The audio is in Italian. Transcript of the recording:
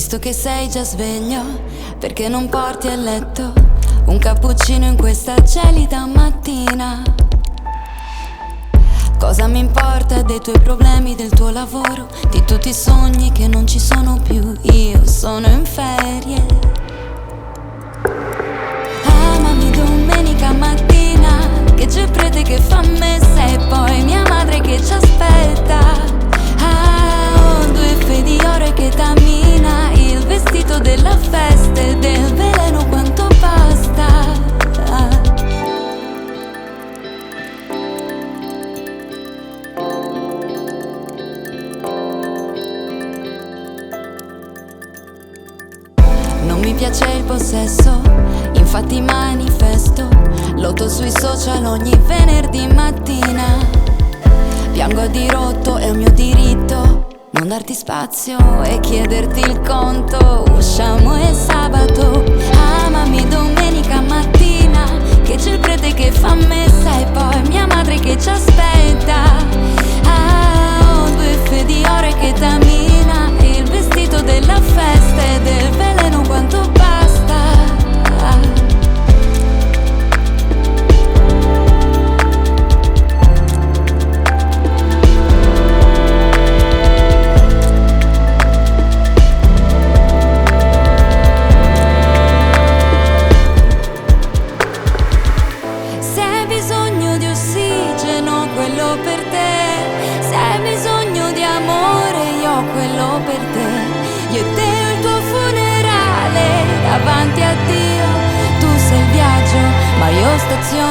Visto che sei già sveglio, perché non porti a letto un cappuccino in questa gelida mattina? Cosa mi importa dei tuoi problemi, del tuo lavoro, di tutti i sogni che non ci sono più? Io sono in ferie. Amami domenica mattina, che c'è il prete che fa messa e poi mia madre che ci aspetta. Ho due fedi di oro che cammina, il vestito della festa e del veleno quanto basta. Non mi piace il possesso, infatti manifesto lotto sui social ogni venerdì mattina. Piango a dirotto, è un mio diritto non darti spazio e chiederti il conto. Usciamo il sabato, amami domenica mattina, che c'è il prete che fa messa e poi mia madre che ci aspetta. Ho due fedi di oro che cammina, il vestito della festa e del veleno quanto basta. Se hai bisogno di ossigeno, quello per te. Se hai bisogno di amore, io ho quello per te. Io e te il tuo funerale davanti a Dio. Tu sei il viaggio, ma io stazione.